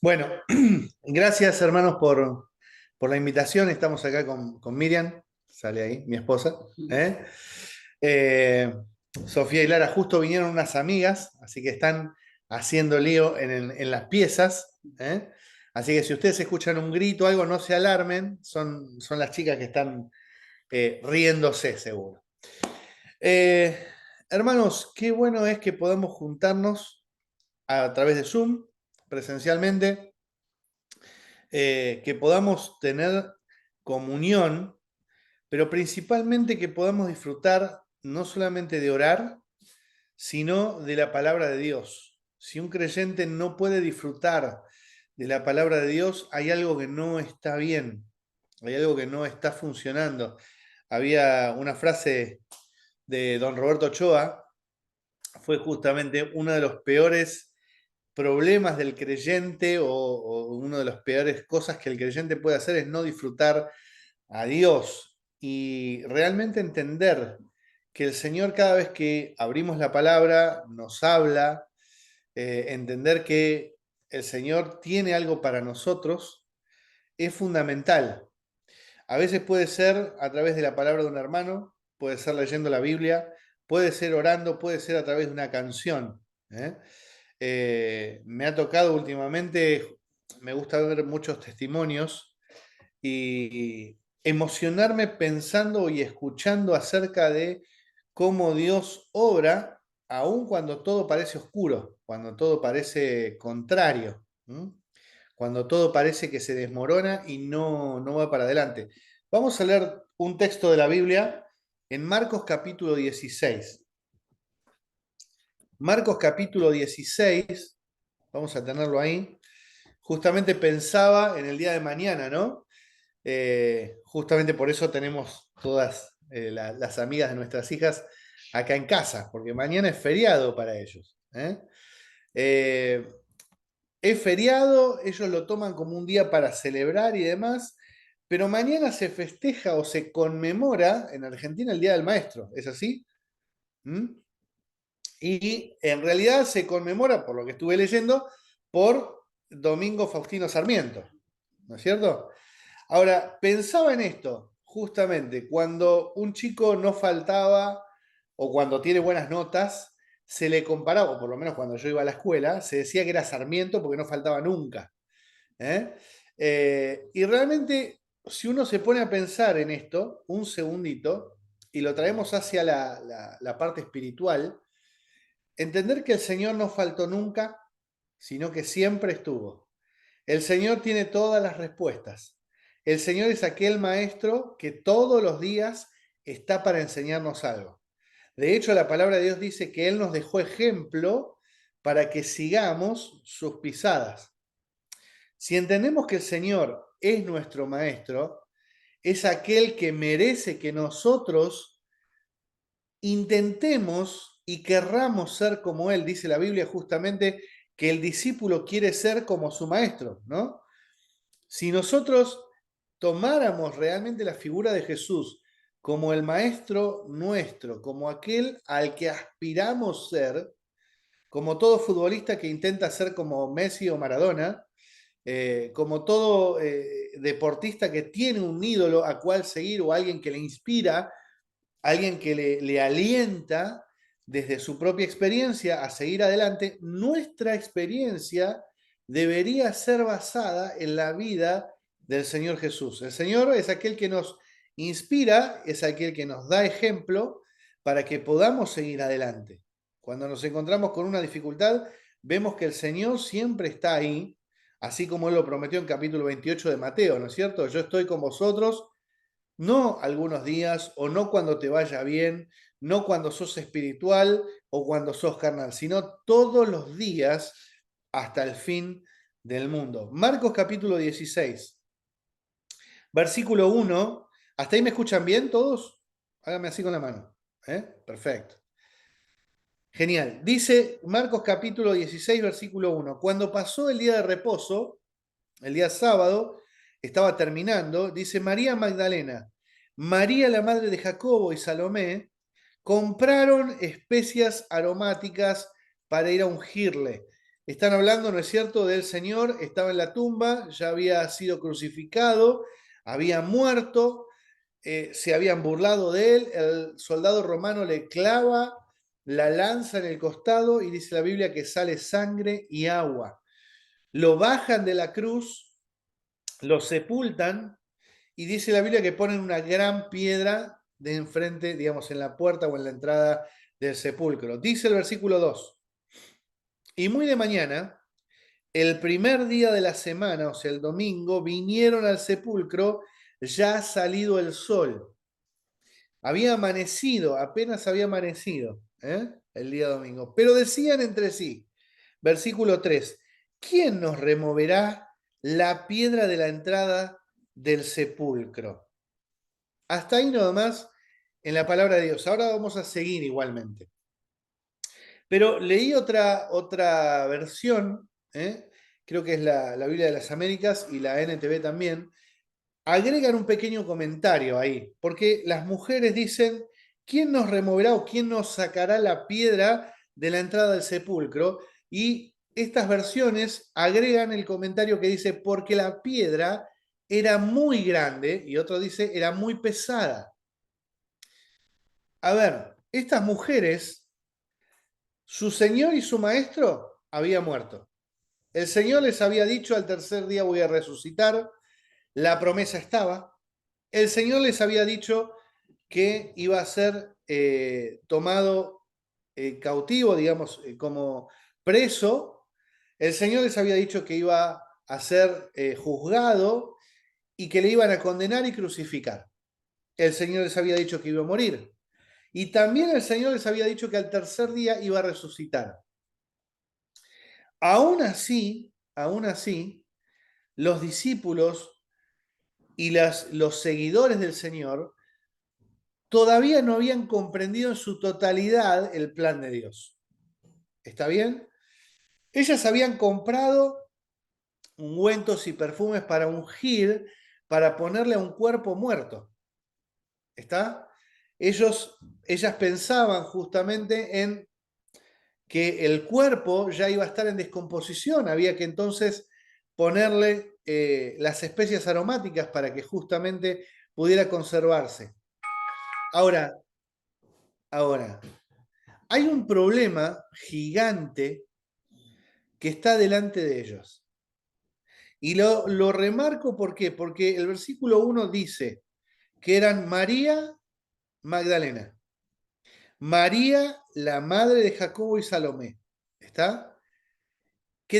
Bueno, gracias hermanos por la invitación. Estamos acá con Miriam, sale ahí, mi esposa. ¿eh? Eh, Sofía y Lara justo vinieron unas amigas, así que están haciendo lío en las piezas. Así que si ustedes escuchan un grito o algo, no se alarmen, son las chicas que están riéndose seguro. Eh, Hermanos, qué bueno es que podamos juntarnos a través de Zoom, presencialmente, que podamos tener comunión, pero principalmente que podamos disfrutar no solamente de orar, sino de la palabra de Dios. Si un creyente no puede disfrutar de la palabra de Dios, hay algo que no está bien, hay algo que no está funcionando. Había una frase de don Roberto Ochoa, fue justamente uno de los peores problemas del creyente o una de las peores cosas que el creyente puede hacer es no disfrutar a Dios y realmente entender que el Señor cada vez que abrimos la palabra nos habla, entender que el Señor tiene algo para nosotros es fundamental. A veces puede ser a través de la palabra de un hermano, puede ser leyendo la Biblia, puede ser orando, puede ser a través de una canción. Me ha tocado últimamente, me gusta ver muchos testimonios y emocionarme pensando y escuchando acerca de cómo Dios obra, aun cuando todo parece oscuro, cuando todo parece contrario, cuando todo parece que se desmorona y no va para adelante. Vamos a leer un texto de la Biblia en Marcos capítulo 16. Marcos capítulo 16, vamos a tenerlo ahí. Justamente pensaba en el día de mañana, ¿no? Justamente por eso tenemos todas las amigas de nuestras hijas acá en casa, porque mañana es feriado para ellos. Es feriado, ellos lo toman como un día para celebrar y demás, pero mañana se festeja o se conmemora en Argentina el Día del Maestro, ¿es así? ¿Mm? Y en realidad se conmemora, por lo que estuve leyendo, por Domingo Faustino Sarmiento, ¿no es cierto? Ahora, pensaba en esto, justamente, cuando un chico no faltaba o cuando tiene buenas notas, se le comparaba, o por lo menos cuando yo iba a la escuela, se decía que era Sarmiento porque no faltaba nunca. ¿eh? Y realmente, si uno se pone a pensar en esto, un segundito, y lo traemos hacia la parte espiritual, entender que el Señor no faltó nunca, sino que siempre estuvo. El Señor tiene todas las respuestas. El Señor es aquel maestro que todos los días está para enseñarnos algo. De hecho, la palabra de Dios dice que Él nos dejó ejemplo para que sigamos sus pisadas. Si entendemos que el Señor es nuestro maestro, es aquel que merece que nosotros intentemos y querramos ser como Él. Dice la Biblia justamente que el discípulo quiere ser como su maestro, ¿no? Si nosotros tomáramos realmente la figura de Jesús como el maestro nuestro, como aquel al que aspiramos ser, como todo futbolista que intenta ser como Messi o Maradona, como todo deportista que tiene un ídolo a cual seguir o alguien que le inspira, alguien que le alienta desde su propia experiencia a seguir adelante, nuestra experiencia debería ser basada en la vida del Señor Jesús. El Señor es aquel que nos inspira, es aquel que nos da ejemplo para que podamos seguir adelante. Cuando nos encontramos con una dificultad, vemos que el Señor siempre está ahí, así como Él lo prometió en capítulo 28 de Mateo, ¿no es cierto? Yo estoy con vosotros no algunos días o no cuando te vaya bien, no cuando sos espiritual o cuando sos carnal, sino todos los días hasta el fin del mundo. Marcos capítulo 16, versículo 1. ¿Hasta ahí me escuchan bien todos? Háganme así con la mano. Perfecto. Genial. Dice Marcos capítulo 16, versículo 1. Cuando pasó el día de reposo, el día sábado, estaba terminando, dice María Magdalena, María la madre de Jacobo y Salomé, compraron especias aromáticas para ir a ungirle. Están hablando, ¿no es cierto?, del Señor, estaba en la tumba, ya había sido crucificado, había muerto, se habían burlado de él, el soldado romano le clava la lanza en el costado y dice la Biblia que sale sangre y agua. Lo bajan de la cruz, lo sepultan y dice la Biblia que ponen una gran piedra de enfrente, digamos, en la puerta o en la entrada del sepulcro. Dice el versículo 2, y muy de mañana, el primer día de la semana, o sea, el domingo, vinieron al sepulcro ya salido el sol. Había amanecido, apenas había amanecido, el día domingo. Pero decían entre sí, versículo 3, ¿quién nos removerá la piedra de la entrada del sepulcro? Hasta ahí nomás en la palabra de Dios. Ahora vamos a seguir igualmente. Pero leí otra versión, creo que es la Biblia de las Américas y la NTV también, agregan un pequeño comentario ahí, porque las mujeres dicen, ¿quién nos removerá o quién nos sacará la piedra de la entrada del sepulcro? Y estas versiones agregan el comentario que dice, porque la piedra era muy grande, y otro dice, era muy pesada. A ver, estas mujeres, su señor y su maestro había muerto. El Señor les había dicho, al tercer día voy a resucitar, la promesa estaba. El Señor les había dicho que iba a ser tomado cautivo, digamos, como preso. El Señor les había dicho que iba a ser juzgado y que le iban a condenar y crucificar. El Señor les había dicho que iba a morir. Y también el Señor les había dicho que al tercer día iba a resucitar. Aún así, los discípulos y los seguidores del Señor todavía no habían comprendido en su totalidad el plan de Dios. ¿Está bien? Ellas habían comprado ungüentos y perfumes para ungir, para ponerle a un cuerpo muerto. ¿Está? Ellas pensaban justamente en que el cuerpo ya iba a estar en descomposición, había que entonces ponerle las especias aromáticas para que justamente pudiera conservarse. Ahora, hay un problema gigante que está delante de ellos. Y lo remarco ¿por qué? Porque el versículo 1 dice que eran María Magdalena, María, la madre de Jacobo y Salomé, ¿está? Que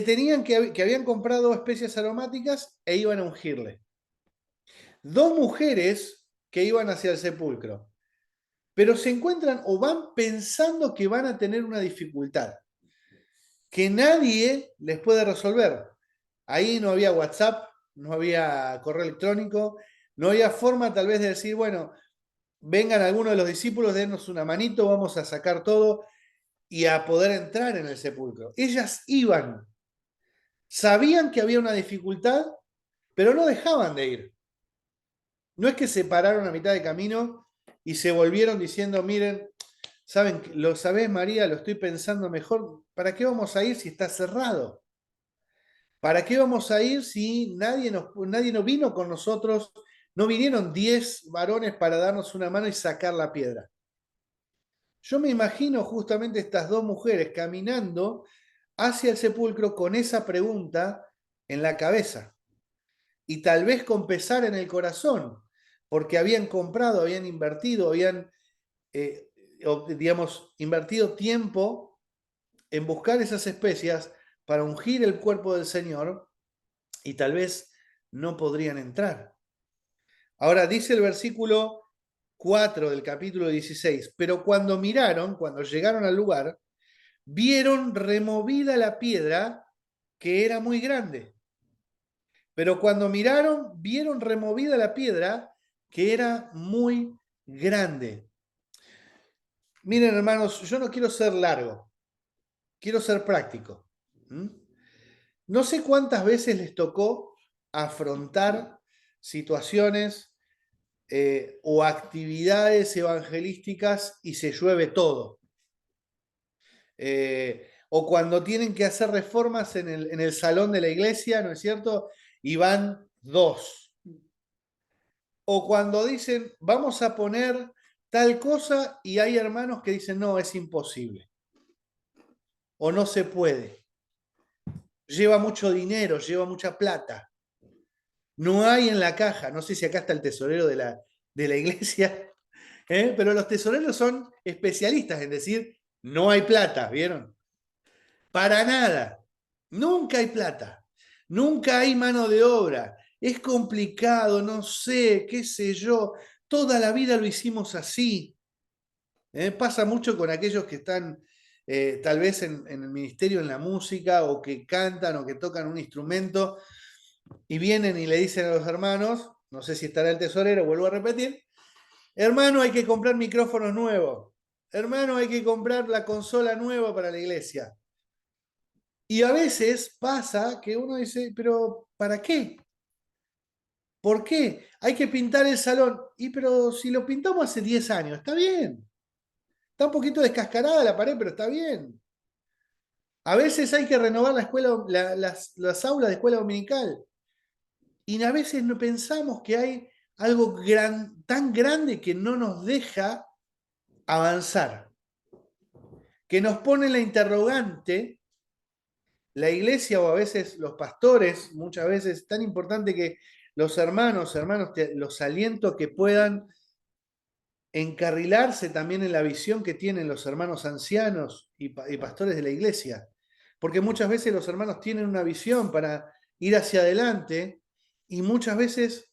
habían comprado especias aromáticas e iban a ungirle. Dos mujeres que iban hacia el sepulcro, pero se encuentran o van pensando que van a tener una dificultad que nadie les puede resolver. Ahí no había WhatsApp, no había correo electrónico, no había forma tal vez de decir, bueno, vengan algunos de los discípulos, denos una manito, vamos a sacar todo y a poder entrar en el sepulcro. Ellas iban, sabían que había una dificultad, pero no dejaban de ir. No es que se pararon a mitad de camino y se volvieron diciendo, miren, ¿saben? ¿Lo sabés, María? Lo estoy pensando mejor. ¿Para qué vamos a ir si está cerrado? ¿Para qué vamos a ir si nadie no vino con nosotros? No vinieron 10 varones para darnos una mano y sacar la piedra. Yo me imagino justamente estas dos mujeres caminando hacia el sepulcro con esa pregunta en la cabeza y tal vez con pesar en el corazón, porque habían comprado, habían invertido, habían, digamos, invertido tiempo en buscar esas especias para ungir el cuerpo del Señor y tal vez no podrían entrar. Ahora dice el versículo 4 del capítulo 16, pero cuando miraron, cuando llegaron al lugar, vieron removida la piedra que era muy grande. Pero cuando miraron, vieron removida la piedra que era muy grande. Miren, hermanos, yo no quiero ser largo, quiero ser práctico. No sé cuántas veces les tocó afrontar situaciones o actividades evangelísticas y se llueve todo. O cuando tienen que hacer reformas en el salón de la iglesia, ¿no es cierto? Y van dos. O cuando dicen, vamos a poner tal cosa y hay hermanos que dicen, no, es imposible. O no se puede. Lleva mucho dinero, lleva mucha plata. No hay en la caja. No sé si acá está el tesorero de la iglesia, pero los tesoreros son especialistas en decir, no hay plata, ¿vieron? Para nada. Nunca hay plata. Nunca hay mano de obra. Es complicado, no sé, qué sé yo. Toda la vida lo hicimos así. Pasa mucho con aquellos que están tal vez en el ministerio en la música o que cantan o que tocan un instrumento y vienen y le dicen a los hermanos, no sé si estará el tesorero, vuelvo a repetir, hermano, hay que comprar micrófonos nuevos. Hermano, hay que comprar la consola nueva para la iglesia. Y a veces pasa que uno dice, pero ¿para qué? ¿Por qué? Hay que pintar el salón. Y pero si lo pintamos hace 10 años, está bien. Está un poquito descascarada la pared, pero está bien. A veces hay que renovar la escuela, las aulas de escuela dominical. Y a veces no pensamos que hay algo tan grande que no nos deja avanzar, que nos pone la interrogante, la iglesia o a veces los pastores, muchas veces es tan importante que los hermanos, los aliento a que puedan encarrilarse también en la visión que tienen los hermanos ancianos y pastores de la iglesia. Porque muchas veces los hermanos tienen una visión para ir hacia adelante y muchas veces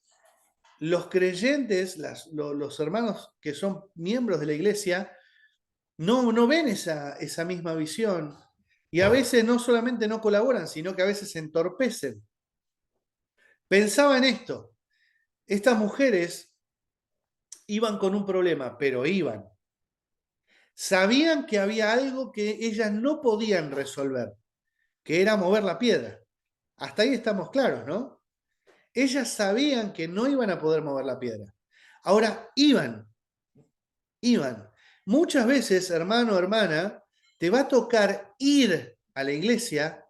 los creyentes, los hermanos que son miembros de la iglesia, no ven esa misma visión. Y a veces no solamente no colaboran, sino que a veces se entorpecen. Pensaba en esto. Estas mujeres iban con un problema, pero iban. Sabían que había algo que ellas no podían resolver, que era mover la piedra. Hasta ahí estamos claros, ¿no? Ellas sabían que no iban a poder mover la piedra. Ahora, iban. Muchas veces, hermano o hermana, te va a tocar ir a la iglesia,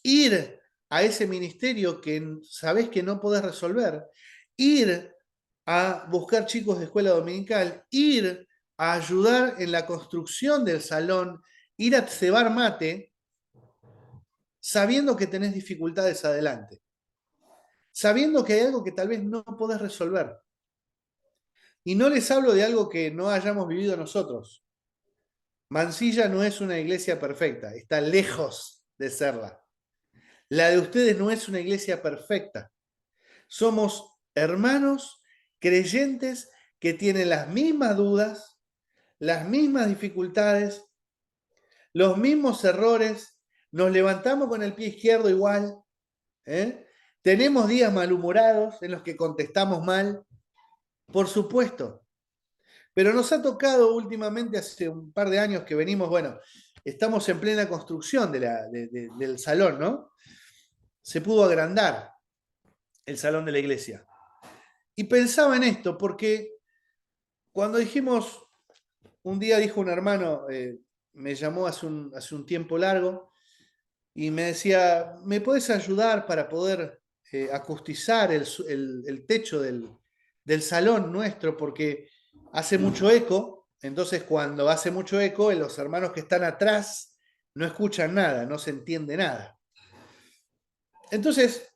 ir a ese ministerio que sabes que no podés resolver, ir a buscar chicos de escuela dominical, ir a ayudar en la construcción del salón, ir a cebar mate, sabiendo que tenés dificultades adelante, sabiendo que hay algo que tal vez no podés resolver. Y no les hablo de algo que no hayamos vivido nosotros. Mansilla no es una iglesia perfecta, está lejos de serla. La de ustedes no es una iglesia perfecta. Somos hermanos creyentes que tienen las mismas dudas, las mismas dificultades, los mismos errores, nos levantamos con el pie izquierdo igual, ¿eh? Tenemos días malhumorados en los que contestamos mal, por supuesto, pero nos ha tocado últimamente, hace un par de años que venimos, bueno, estamos en plena construcción del salón, ¿no? Se pudo agrandar el salón de la iglesia. Y pensaba en esto, porque cuando dijimos, un día dijo un hermano, me llamó hace un tiempo largo, y me decía, ¿me puedes ayudar para poder acustizar el techo del salón nuestro? Porque hace mucho eco, entonces cuando hace mucho eco, los hermanos que están atrás no escuchan nada, no se entiende nada. Entonces,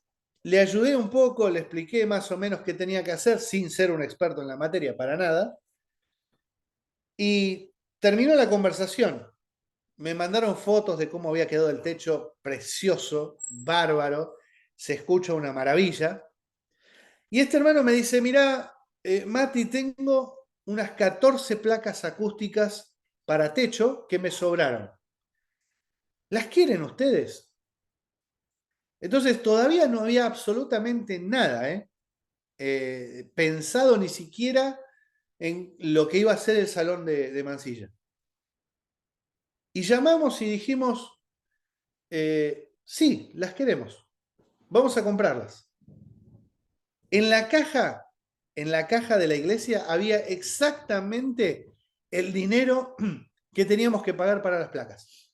le ayudé un poco, le expliqué más o menos qué tenía que hacer, sin ser un experto en la materia para nada, y terminó la conversación. Me mandaron fotos de cómo había quedado el techo, precioso, bárbaro, se escucha una maravilla. Y este hermano me dice, mirá, Mati, tengo unas 14 placas acústicas para techo que me sobraron. ¿Las quieren ustedes? Entonces todavía no había absolutamente nada, pensado ni siquiera en lo que iba a ser el salón de Mansilla. Y llamamos y dijimos, sí, las queremos. Vamos a comprarlas. En en la caja de la iglesia había exactamente el dinero que teníamos que pagar para las placas.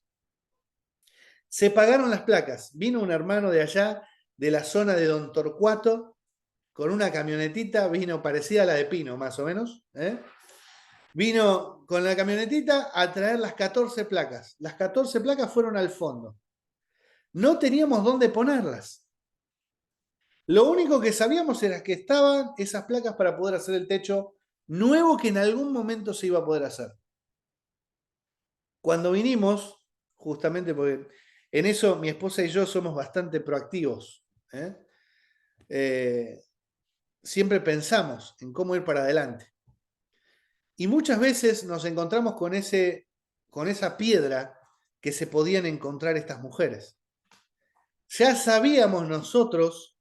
Se pagaron las placas. Vino un hermano de allá, de la zona de Don Torcuato, con una camionetita, vino parecida a la de Pino, más o menos. Vino con la camionetita a traer las 14 placas. Las 14 placas fueron al fondo. No teníamos dónde ponerlas. Lo único que sabíamos era que estaban esas placas para poder hacer el techo nuevo que en algún momento se iba a poder hacer. Cuando vinimos, justamente porque en eso mi esposa y yo somos bastante proactivos, siempre pensamos en cómo ir para adelante. Y muchas veces nos encontramos con esa piedra que se podían encontrar estas mujeres. Ya sabíamos nosotros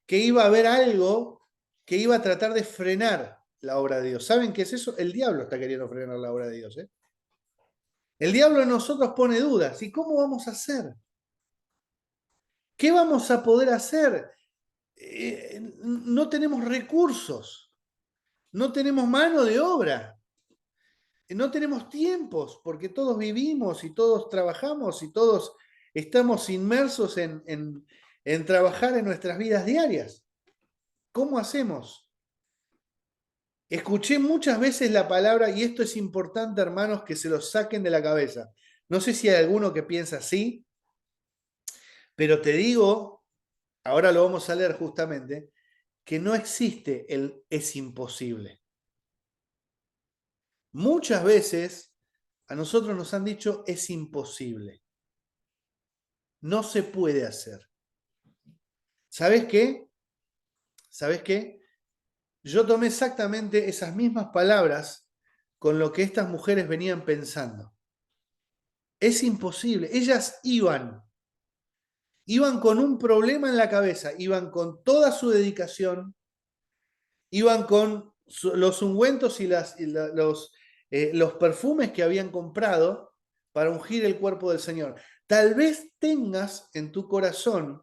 que iba a haber algo que iba a tratar de frenar la obra de Dios. ¿Saben qué es eso? El diablo está queriendo frenar la obra de Dios. El diablo en nosotros pone dudas. ¿Y cómo vamos a hacer? ¿Qué vamos a poder hacer? No tenemos recursos, no tenemos mano de obra, no tenemos tiempos, porque todos vivimos y todos trabajamos y todos estamos inmersos en trabajar en nuestras vidas diarias. ¿Cómo hacemos? Escuché muchas veces la palabra, y esto es importante, hermanos, que se lo saquen de la cabeza. No sé si hay alguno que piensa así, pero te digo, ahora lo vamos a leer justamente, que no existe el es imposible. Muchas veces a nosotros nos han dicho es imposible. No se puede hacer. ¿Sabes qué? ¿Sabes qué? Yo tomé exactamente esas mismas palabras con lo que estas mujeres venían pensando. Es imposible. Ellas iban con un problema en la cabeza, iban con toda su dedicación, iban con los ungüentos y los perfumes que habían comprado para ungir el cuerpo del Señor. Tal vez tengas en tu corazón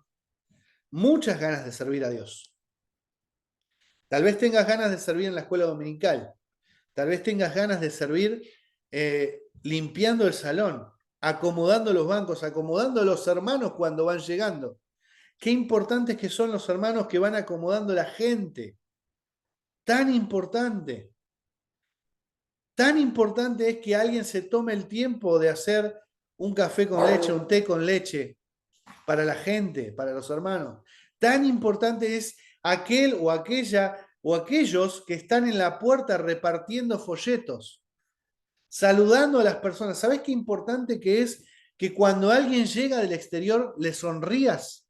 muchas ganas de servir a Dios. Tal vez tengas ganas de servir en la escuela dominical. Tal vez tengas ganas de servir limpiando el salón, acomodando los bancos, acomodando a los hermanos cuando van llegando. Qué importantes que son los hermanos que van acomodando la gente. Tan importante. Tan importante es que alguien se tome el tiempo de hacer un café con leche, un té con leche para la gente, para los hermanos. Tan importante es aquel o aquella o aquellos que están en la puerta repartiendo folletos, saludando a las personas. ¿Sabes qué importante que es que cuando alguien llega del exterior le sonrías?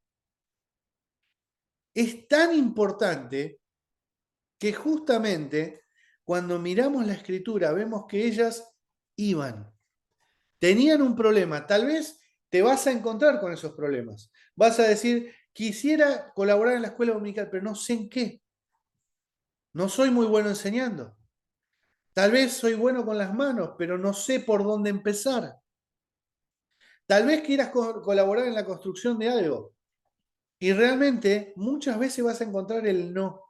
Es tan importante que justamente cuando miramos la escritura vemos que ellas iban, tenían un problema, tal vez te vas a encontrar con esos problemas, vas a decir, quisiera colaborar en la escuela dominical, pero no sé en qué, no soy muy bueno enseñando, tal vez soy bueno con las manos, pero no sé por dónde empezar, tal vez quieras colaborar en la construcción de algo, y realmente muchas veces vas a encontrar el no,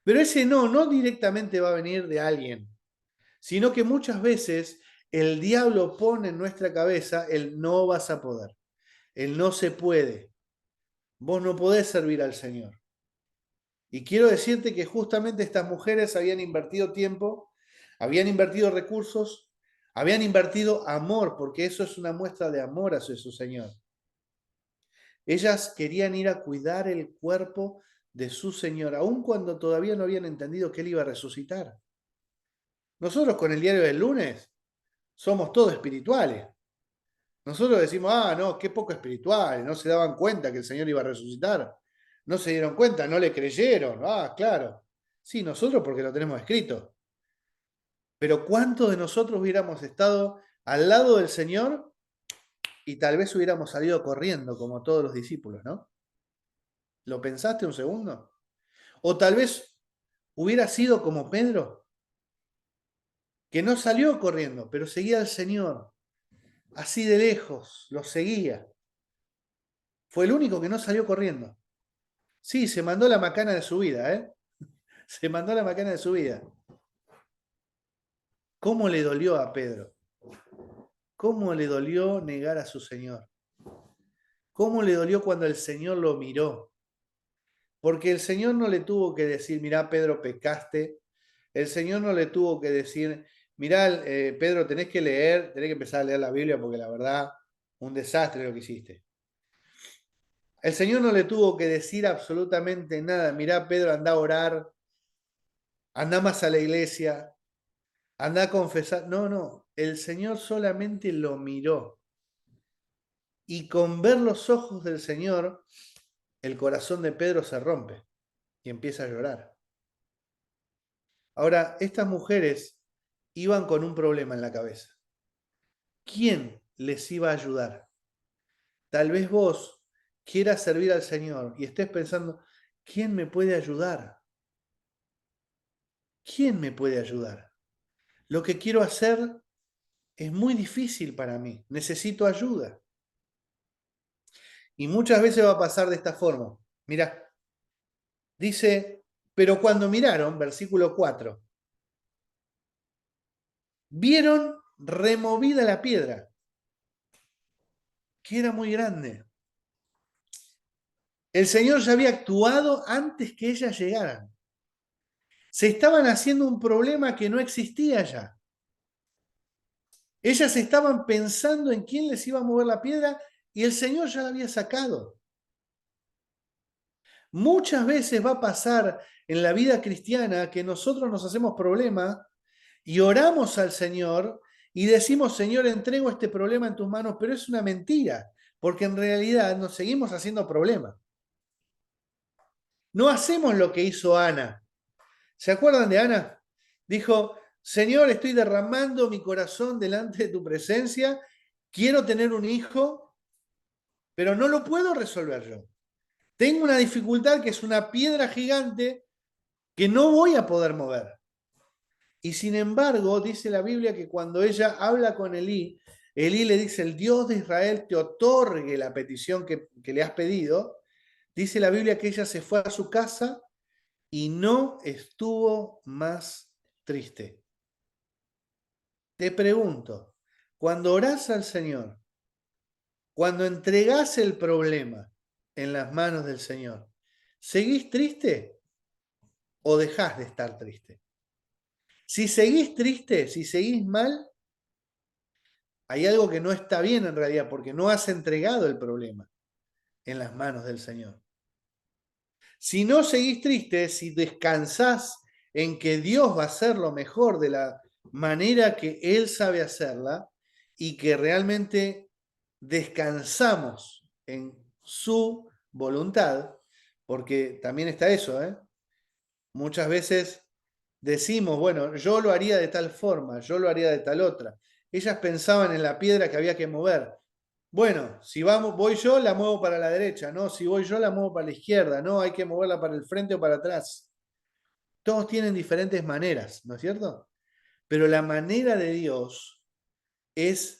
pero ese no directamente va a venir de alguien, sino que muchas veces el diablo pone en nuestra cabeza el no vas a poder, el no se puede, vos no podés servir al Señor. Y quiero decirte que justamente estas mujeres habían invertido tiempo, habían invertido recursos, habían invertido amor, porque eso es una muestra de amor hacia su Señor. Ellas querían ir a cuidar el cuerpo de su Señor, aun cuando todavía no habían entendido que Él iba a resucitar. Nosotros con el diario del lunes somos todos espirituales. Nosotros decimos, no, qué poco espiritual, no se daban cuenta que el Señor iba a resucitar. No se dieron cuenta, no le creyeron. Claro. Sí, nosotros porque lo tenemos escrito. Pero ¿cuántos de nosotros hubiéramos estado al lado del Señor y tal vez hubiéramos salido corriendo como todos los discípulos, ¿no? ¿Lo pensaste un segundo? O tal vez hubiera sido como Pedro, que no salió corriendo, pero seguía al Señor, así de lejos, lo seguía. Fue el único que no salió corriendo. Sí, se mandó la macana de su vida, ¿eh? Se mandó la macana de su vida. ¿Cómo le dolió a Pedro? ¿Cómo le dolió negar a su Señor? ¿Cómo le dolió cuando el Señor lo miró? Porque el Señor no le tuvo que decir, mirá, Pedro, pecaste. El Señor no le tuvo que decir, mirá, Pedro, tenés que leer, tenés que empezar a leer la Biblia porque la verdad, un desastre lo que hiciste. El Señor no le tuvo que decir absolutamente nada. Mirá, Pedro, anda a orar, anda más a la iglesia, anda a confesar. No, no, el Señor solamente lo miró. Y con ver los ojos del Señor, el corazón de Pedro se rompe y empieza a llorar. Ahora, estas mujeres iban con un problema en la cabeza. ¿Quién les iba a ayudar? Tal vez vos quieras servir al Señor y estés pensando, ¿quién me puede ayudar? ¿Quién me puede ayudar? Lo que quiero hacer es muy difícil para mí, necesito ayuda. Y muchas veces va a pasar de esta forma. Mirá, dice, pero cuando miraron, versículo 4, vieron removida la piedra, que era muy grande. El Señor ya había actuado antes que ellas llegaran. Se estaban haciendo un problema que no existía ya. Ellas estaban pensando en quién les iba a mover la piedra y el Señor ya la había sacado. Muchas veces va a pasar en la vida cristiana que nosotros nos hacemos problemas y oramos al Señor y decimos, Señor, entrego este problema en tus manos, pero es una mentira, porque en realidad nos seguimos haciendo problemas. No hacemos lo que hizo Ana. ¿Se acuerdan de Ana? Dijo, Señor, estoy derramando mi corazón delante de tu presencia, quiero tener un hijo, pero no lo puedo resolver yo. Tengo una dificultad que es una piedra gigante que no voy a poder mover. Y sin embargo, dice la Biblia que cuando ella habla con Elí, Elí le dice, el Dios de Israel te otorgue la petición que le has pedido. Dice la Biblia que ella se fue a su casa y no estuvo más triste. Te pregunto, cuando orás al Señor, cuando entregás el problema en las manos del Señor, ¿seguís triste o dejás de estar triste? Si seguís triste, si seguís mal, hay algo que no está bien en realidad porque no has entregado el problema en las manos del Señor. Si no seguís triste, si descansás en que Dios va a hacer lo mejor de la manera que Él sabe hacerla y que realmente descansamos en su voluntad, porque también está eso, ¿eh? Muchas veces decimos, bueno, yo lo haría de tal forma, yo lo haría de tal otra. Ellas pensaban en la piedra que había que mover. Bueno, si voy yo, la muevo para la derecha, no, si voy yo, la muevo para la izquierda, no, hay que moverla para el frente o para atrás. Todos tienen diferentes maneras, ¿no es cierto? Pero la manera de Dios es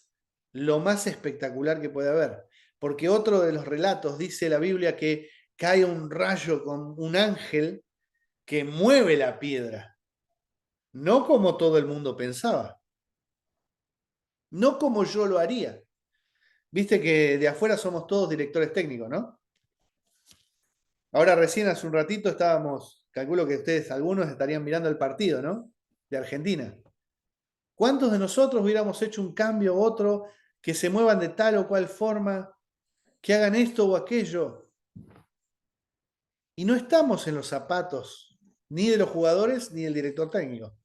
lo más espectacular que puede haber. Porque otro de los relatos dice la Biblia que cae un rayo con un ángel que mueve la piedra, no como todo el mundo pensaba, no como yo lo haría. Viste que de afuera somos todos directores técnicos, ¿no? Ahora recién hace un ratito estábamos, calculo que ustedes algunos estarían mirando el partido, ¿no? De Argentina. ¿Cuántos de nosotros hubiéramos hecho un cambio u otro, que se muevan de tal o cual forma, que hagan esto o aquello? Y no estamos en los zapatos ni de los jugadores ni del director técnico.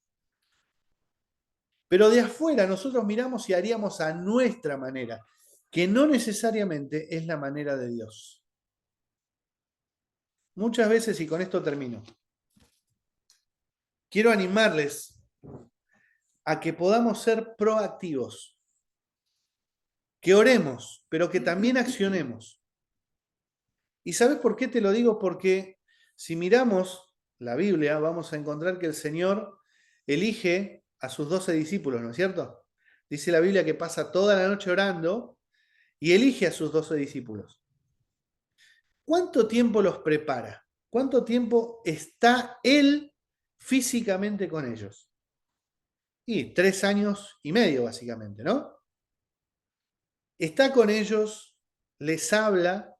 Pero de afuera nosotros miramos y haríamos a nuestra manera, que no necesariamente es la manera de Dios. Muchas veces, y con esto termino, quiero animarles a que podamos ser proactivos, que oremos, pero que también accionemos. ¿Y sabes por qué te lo digo? Porque si miramos la Biblia, vamos a encontrar que el Señor elige a sus 12 discípulos, ¿no es cierto? Dice la Biblia que pasa toda la noche orando y elige a sus 12 discípulos. ¿Cuánto tiempo los prepara? ¿Cuánto tiempo está Él físicamente con ellos? Y 3 años y medio, básicamente, ¿no? Está con ellos, les habla,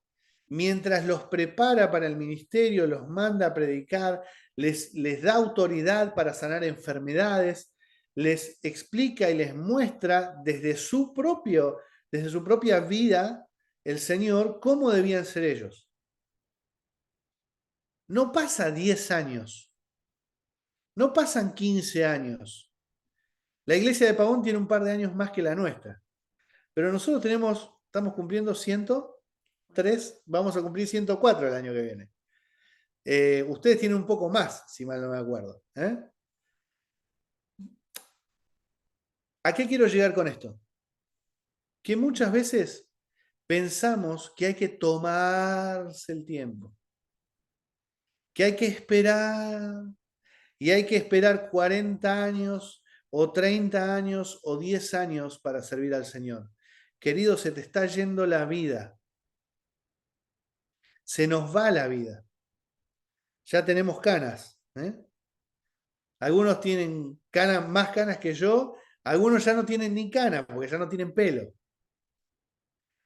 mientras los prepara para el ministerio, los manda a predicar, les da autoridad para sanar enfermedades, les explica y les muestra desde su propia vida el Señor cómo debían ser ellos. No pasa 10 años, no pasan 15 años. La iglesia de Pavón tiene un par de años más que la nuestra, pero nosotros estamos cumpliendo 103, vamos a cumplir 104 el año que viene. Ustedes tienen un poco más, si mal no me acuerdo. ¿A qué quiero llegar con esto? Que muchas veces pensamos que hay que tomarse el tiempo, que hay que esperar, y hay que esperar 40 años o 30 años o 10 años para servir al Señor. Querido, se te está yendo la vida. Se nos va la vida. Ya tenemos canas. Algunos tienen canas, más canas que yo, algunos ya no tienen ni canas porque ya no tienen pelo.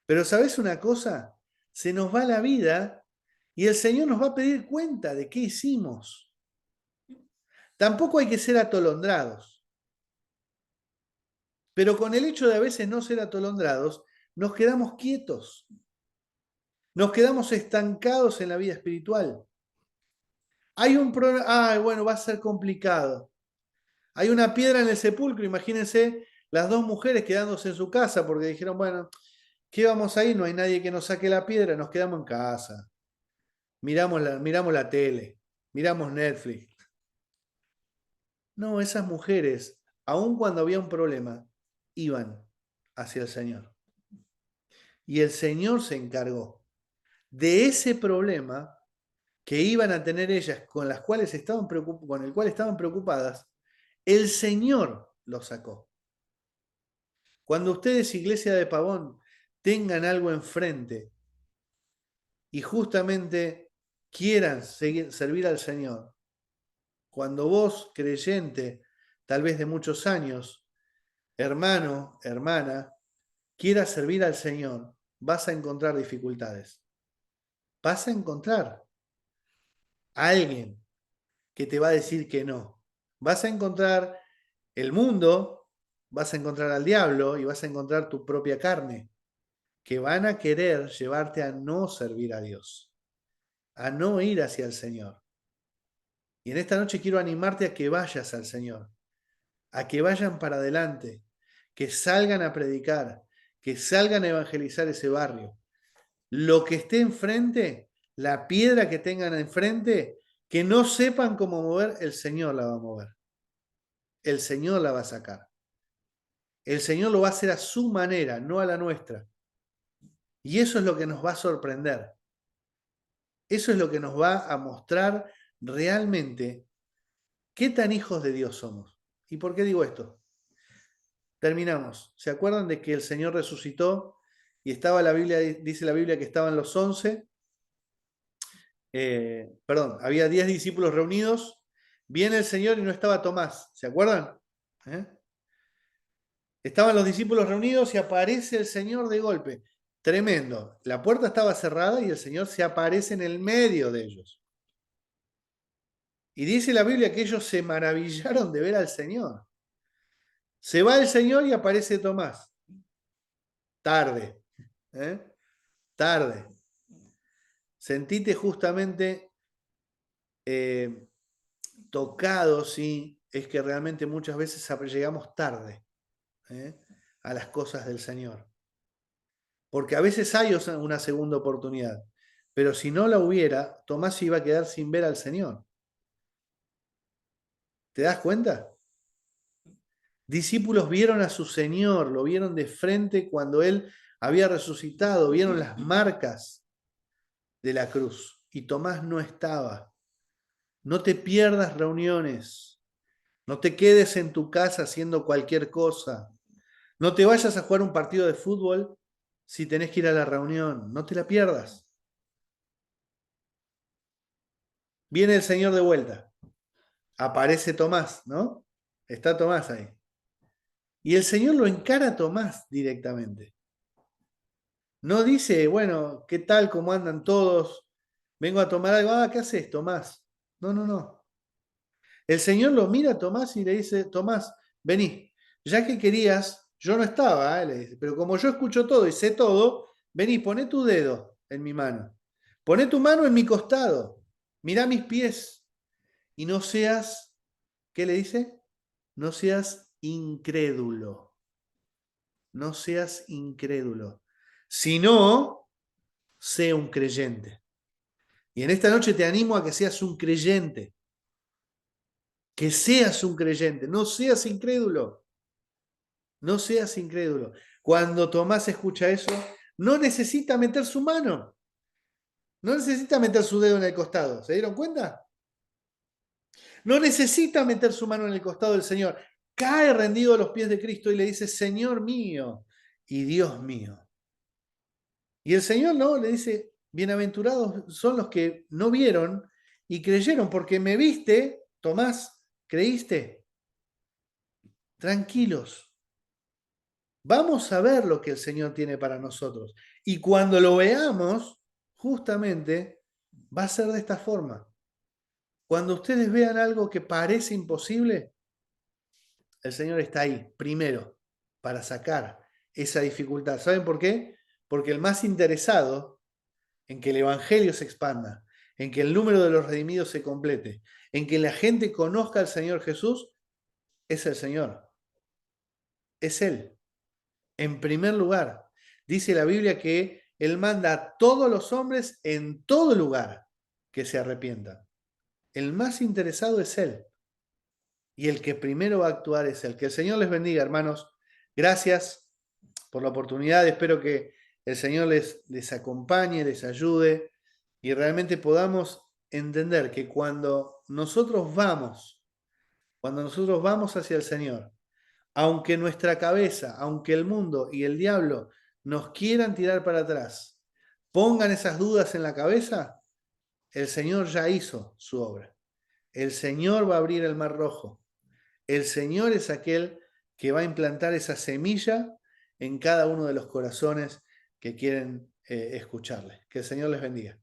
Pero ¿sabes una cosa? Se nos va la vida y el Señor nos va a pedir cuenta de qué hicimos. Tampoco hay que ser atolondrados. Pero con el hecho de a veces no ser atolondrados, nos quedamos quietos. Nos quedamos estancados en la vida espiritual. Hay un problema, bueno, va a ser complicado. Hay una piedra en el sepulcro, imagínense las dos mujeres quedándose en su casa porque dijeron, bueno, ¿qué vamos a ir? No hay nadie que nos saque la piedra, nos quedamos en casa. Miramos la tele, miramos Netflix. No, esas mujeres, aun cuando había un problema, iban hacia el Señor. Y el Señor se encargó de ese problema que iban a tener ellas, con el cual estaban preocupadas, el Señor los sacó. Cuando ustedes, iglesia de Pavón, tengan algo enfrente y justamente quieran servir al Señor, cuando vos, creyente, tal vez de muchos años, hermano, hermana, quieras servir al Señor, vas a encontrar dificultades. Vas a encontrar a alguien que te va a decir que no. Vas a encontrar el mundo, vas a encontrar al diablo y vas a encontrar tu propia carne, que van a querer llevarte a no servir a Dios, a no ir hacia el Señor. Y en esta noche quiero animarte a que vayas al Señor, a que vayan para adelante, que salgan a predicar, que salgan a evangelizar ese barrio. Lo que esté enfrente, la piedra que tengan enfrente, que no sepan cómo mover, el Señor la va a mover. El Señor la va a sacar. El Señor lo va a hacer a su manera, no a la nuestra. Y eso es lo que nos va a sorprender. Eso es lo que nos va a mostrar realmente qué tan hijos de Dios somos. ¿Y por qué digo esto? Terminamos. ¿Se acuerdan de que el Señor resucitó y estaba la Biblia, dice la Biblia que estaban los 11? Había 10 discípulos reunidos. Viene el Señor y no estaba Tomás. ¿Se acuerdan? Estaban los discípulos reunidos y aparece el Señor de golpe. Tremendo. La puerta estaba cerrada y el Señor se aparece en el medio de ellos. Y dice la Biblia que ellos se maravillaron de ver al Señor. Se va el Señor y aparece Tomás. Tarde. Tarde. Sentite justamente tocado, sí, es que realmente muchas veces llegamos tarde a las cosas del Señor. Porque a veces hay una segunda oportunidad, pero si no la hubiera, Tomás iba a quedar sin ver al Señor. ¿Te das cuenta? Discípulos vieron a su Señor, lo vieron de frente cuando Él había resucitado, vieron las marcas de la cruz y Tomás no estaba. No te pierdas reuniones, no te quedes en tu casa haciendo cualquier cosa, no te vayas a jugar un partido de fútbol si tenés que ir a la reunión, no te la pierdas. Viene el Señor de vuelta, aparece Tomás, ¿no? Está Tomás ahí. Y el Señor lo encara a Tomás directamente. No dice, bueno, ¿qué tal? ¿Cómo andan todos? Vengo a tomar algo. Ah, ¿qué haces, Tomás? No, no, no. El Señor lo mira a Tomás y le dice, Tomás, vení, ya que querías, yo no estaba, le dice, pero como yo escucho todo y sé todo, vení, poné tu dedo en mi mano. Poné tu mano en mi costado. Mirá mis pies y no seas, ¿qué le dice? No seas incrédulo. No seas incrédulo. Sino, sé un creyente. Y en esta noche te animo a que seas un creyente. Que seas un creyente. No seas incrédulo. No seas incrédulo. Cuando Tomás escucha eso, no necesita meter su mano. No necesita meter su dedo en el costado. ¿Se dieron cuenta? No necesita meter su mano en el costado del Señor. Cae rendido a los pies de Cristo y le dice, Señor mío y Dios mío. Y el Señor no, le dice, bienaventurados son los que no vieron y creyeron, porque me viste, Tomás, creíste. Tranquilos, vamos a ver lo que el Señor tiene para nosotros. Y cuando lo veamos, justamente, va a ser de esta forma. Cuando ustedes vean algo que parece imposible, el Señor está ahí, primero, para sacar esa dificultad. ¿Saben por qué? Porque el más interesado en que el Evangelio se expanda, en que el número de los redimidos se complete, en que la gente conozca al Señor Jesús, es el Señor. Es Él. En primer lugar, dice la Biblia que Él manda a todos los hombres en todo lugar que se arrepientan. El más interesado es Él. Y el que primero va a actuar es Él. Que el Señor les bendiga, hermanos. Gracias por la oportunidad. Espero que el Señor les acompañe, les ayude y realmente podamos entender que cuando nosotros vamos hacia el Señor, aunque nuestra cabeza, aunque el mundo y el diablo nos quieran tirar para atrás, pongan esas dudas en la cabeza, el Señor ya hizo su obra. El Señor va a abrir el mar rojo. El Señor es aquel que va a implantar esa semilla en cada uno de los corazones que quieren escucharle. Que el Señor les bendiga.